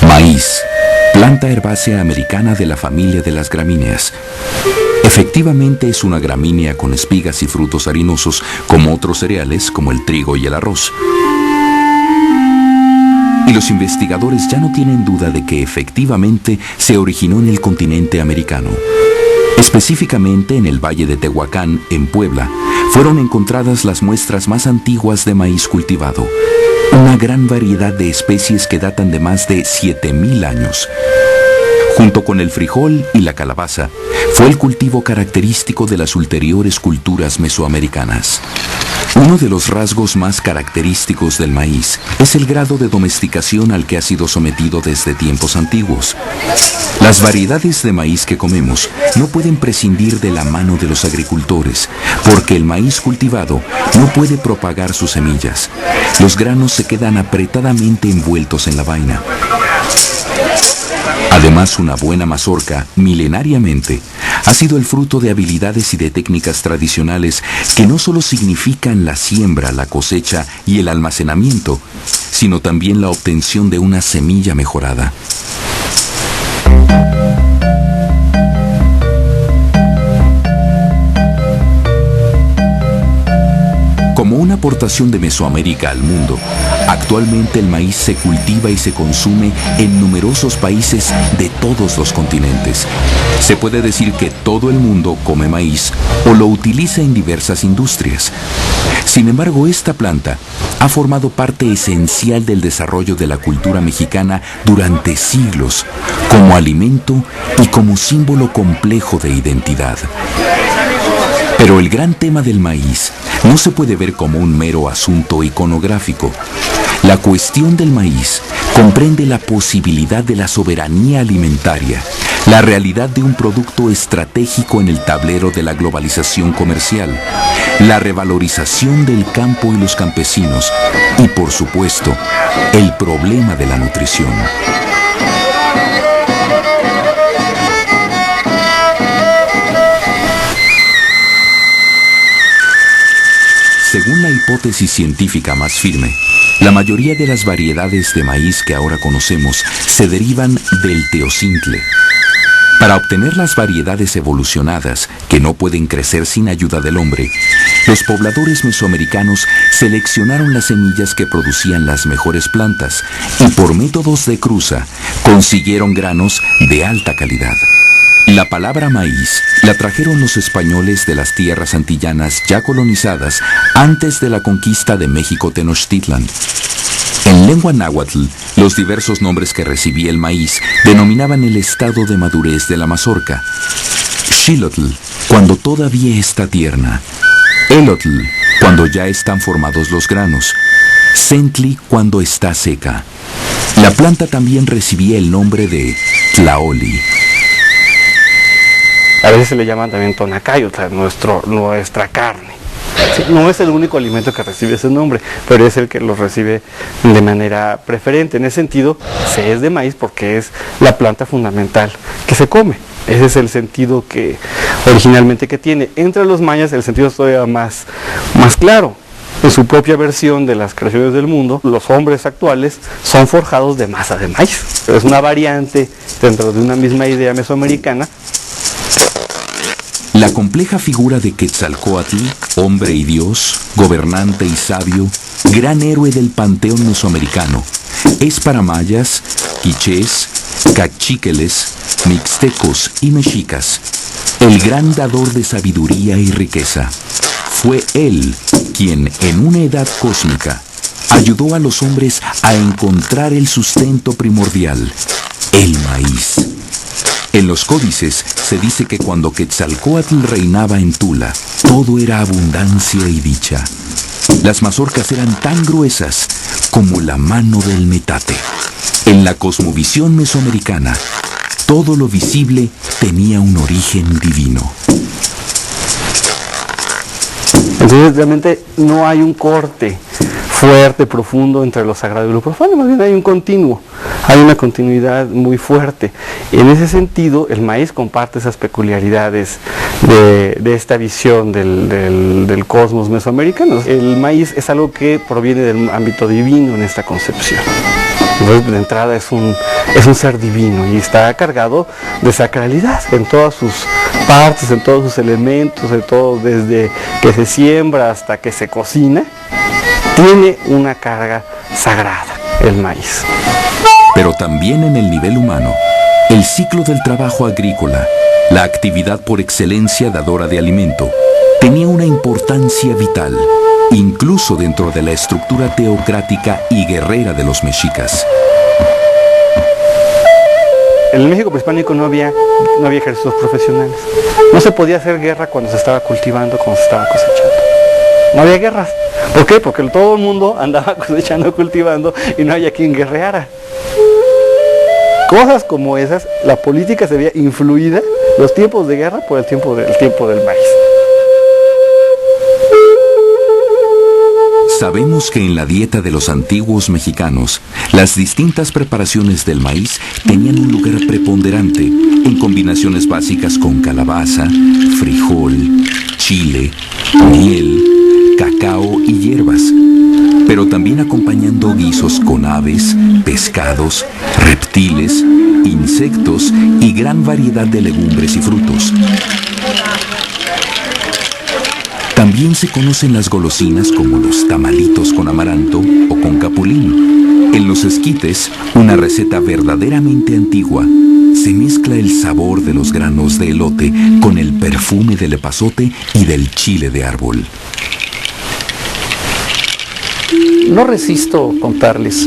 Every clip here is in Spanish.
Maíz, planta herbácea americana de la familia de las gramíneas. Efectivamente es una gramínea con espigas y frutos harinosos como otros cereales como el trigo y el arroz. Y los investigadores ya no tienen duda de que efectivamente se originó en el continente americano. Específicamente en el Valle de Tehuacán, en Puebla, fueron encontradas las muestras más antiguas de maíz cultivado. Una gran variedad de especies que datan de más de 7,000 años. Junto con el frijol y la calabaza, fue el cultivo característico de las ulteriores culturas mesoamericanas. Uno de los rasgos más característicos del maíz es el grado de domesticación al que ha sido sometido desde tiempos antiguos. Las variedades de maíz que comemos no pueden prescindir de la mano de los agricultores, porque el maíz cultivado no puede propagar sus semillas. Los granos se quedan apretadamente envueltos en la vaina. Además, una buena mazorca, milenariamente, ha sido el fruto de habilidades y de técnicas tradicionales que no solo significan la siembra, la cosecha y el almacenamiento, sino también la obtención de una semilla mejorada. Como una aportación de Mesoamérica al mundo, actualmente el maíz se cultiva y se consume en numerosos países de todos los continentes. Se puede decir que todo el mundo come maíz o lo utiliza en diversas industrias. Sin embargo, esta planta ha formado parte esencial del desarrollo de la cultura mexicana durante siglos, como alimento y como símbolo complejo de identidad. Pero el gran tema del maíz no se puede ver como un mero asunto iconográfico. La cuestión del maíz comprende la posibilidad de la soberanía alimentaria, la realidad de un producto estratégico en el tablero de la globalización comercial, la revalorización del campo y los campesinos y, por supuesto, el problema de la nutrición. Según la hipótesis científica más firme, la mayoría de las variedades de maíz que ahora conocemos se derivan del teocintle. Para obtener las variedades evolucionadas, que no pueden crecer sin ayuda del hombre, los pobladores mesoamericanos seleccionaron las semillas que producían las mejores plantas y por métodos de cruza consiguieron granos de alta calidad. La palabra maíz la trajeron los españoles de las tierras antillanas ya colonizadas antes de la conquista de México Tenochtitlan. En lengua náhuatl, los diversos nombres que recibía el maíz denominaban el estado de madurez de la mazorca. Xilotl, cuando todavía está tierna. Elotl, cuando ya están formados los granos. Centli, cuando está seca. La planta también recibía el nombre de tlaoli. A veces se le llaman también tonacayo, o sea, nuestra carne. Sí, no es el único alimento que recibe ese nombre, pero es el que lo recibe de manera preferente. En ese sentido, se es de maíz porque es la planta fundamental que se come. Ese es el sentido que originalmente que tiene. Entre los mayas el sentido es todavía más claro. En su propia versión de las creaciones del mundo, los hombres actuales son forjados de masa de maíz. Pero es una variante dentro de una misma idea mesoamericana. La compleja figura de Quetzalcóatl, hombre y dios, gobernante y sabio, gran héroe del panteón mesoamericano, es para mayas, quichés, cachiqueles, mixtecos y mexicas el gran dador de sabiduría y riqueza. Fue él quien, en una edad cósmica, ayudó a los hombres a encontrar el sustento primordial, el maíz. En los códices se dice que cuando Quetzalcóatl reinaba en Tula, todo era abundancia y dicha. Las mazorcas eran tan gruesas como la mano del metate. En la cosmovisión mesoamericana, todo lo visible tenía un origen divino. Entonces realmente no hay un corte fuerte, profundo entre lo sagrado y lo profano, más bien hay un continuo, hay una continuidad muy fuerte. En ese sentido, el maíz comparte esas peculiaridades de esta visión del cosmos mesoamericano. El maíz es algo que proviene del ámbito divino en esta concepción. Entonces, de entrada es un ser divino y está cargado de sacralidad en todas sus partes, en todos sus elementos, en todo, desde que se siembra hasta que se cocina, tiene una carga sagrada el maíz. Pero también en el nivel humano, el ciclo del trabajo agrícola, la actividad por excelencia dadora de alimento, tenía una importancia vital, incluso dentro de la estructura teocrática y guerrera de los mexicas. En el México prehispánico no había ejércitos profesionales. No se podía hacer guerra cuando se estaba cultivando, cuando se estaba cosechando. No había guerras. ¿Por qué? Porque todo el mundo andaba cosechando, cultivando y no había quien guerreara. Cosas como esas, la política se veía influida, los tiempos de guerra, por el tiempo del maíz. Sabemos que en la dieta de los antiguos mexicanos, las distintas preparaciones del maíz tenían un lugar preponderante en combinaciones básicas con calabaza, frijol, chile, miel, cacao y hierbas, pero también acompañando guisos con aves, pescados, reptiles, insectos y gran variedad de legumbres y frutos. También se conocen las golosinas como los tamalitos con amaranto o con capulín. En los esquites, una receta verdaderamente antigua, se mezcla el sabor de los granos de elote con el perfume del epazote y del chile de árbol. No resisto contarles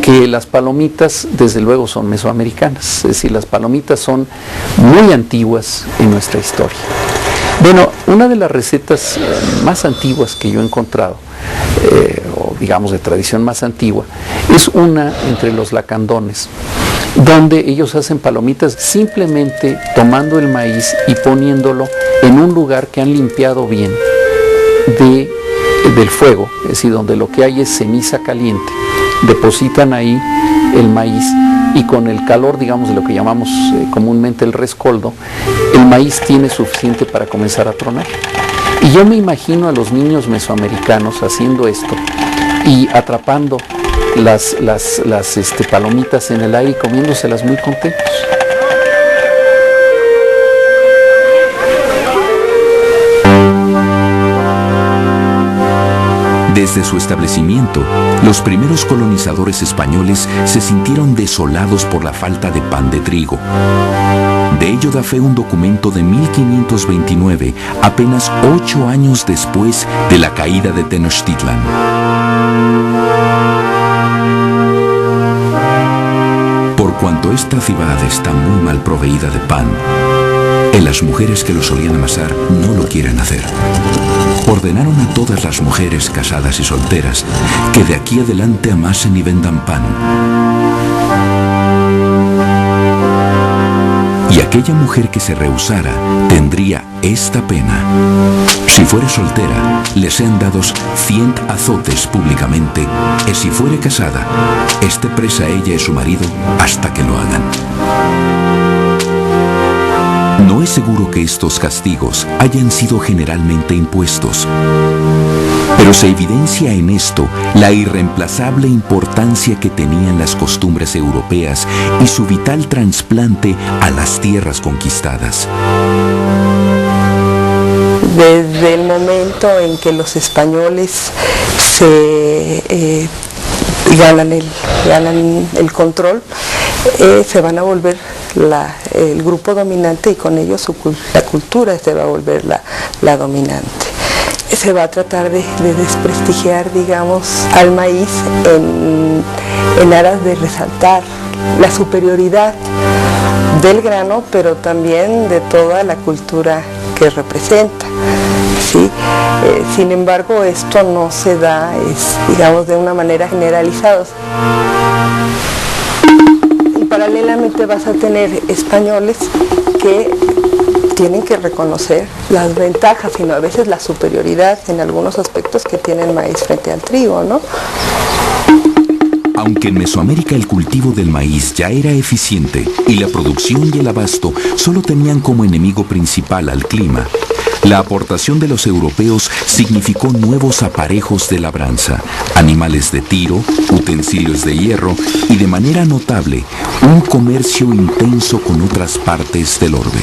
que las palomitas desde luego son mesoamericanas, es decir, las palomitas son muy antiguas en nuestra historia. Bueno, una de las recetas más antiguas que yo he encontrado, o digamos de tradición más antigua, es una entre los lacandones, donde ellos hacen palomitas simplemente tomando el maíz y poniéndolo en un lugar que han limpiado bien del fuego, es decir, donde lo que hay es ceniza caliente. Depositan ahí el maíz y con el calor, digamos, de lo que llamamos comúnmente el rescoldo, el maíz tiene suficiente para comenzar a tronar. Y yo me imagino a los niños mesoamericanos haciendo esto y atrapando las palomitas en el aire y comiéndoselas muy contentos. Desde su establecimiento, los primeros colonizadores españoles se sintieron desolados por la falta de pan de trigo. De ello da fe un documento de 1529, apenas 8 años después de la caída de Tenochtitlan. Por cuanto esta ciudad está muy mal proveída de pan, las mujeres que lo solían amasar no lo quieren hacer. Ordenaron a todas las mujeres casadas y solteras que de aquí adelante amasen y vendan pan. Y aquella mujer que se rehusara tendría esta pena. Si fuere soltera, le sean dados 100 azotes públicamente, y si fuere casada, esté presa ella y su marido hasta que lo hagan. No es seguro que estos castigos hayan sido generalmente impuestos, pero se evidencia en esto la irreemplazable importancia que tenían las costumbres europeas y su vital trasplante a las tierras conquistadas. Desde el momento en que los españoles ganan el control, se van a volver el grupo dominante, y con ello la cultura se va a volver la dominante. Se va a tratar de desprestigiar, digamos, al maíz en aras de resaltar la superioridad del grano, pero también de toda la cultura que representa. ¿Sí? Sin embargo, esto no se da, digamos, de una manera generalizada. Y paralelamente vas a tener españoles que tienen que reconocer las ventajas, sino a veces la superioridad en algunos aspectos que tiene el maíz frente al trigo, ¿no? Aunque en Mesoamérica el cultivo del maíz ya era eficiente y la producción y el abasto solo tenían como enemigo principal al clima, La aportación de los europeos significó nuevos aparejos de labranza, animales de tiro, utensilios de hierro y, de manera notable, un comercio intenso con otras partes del orbe.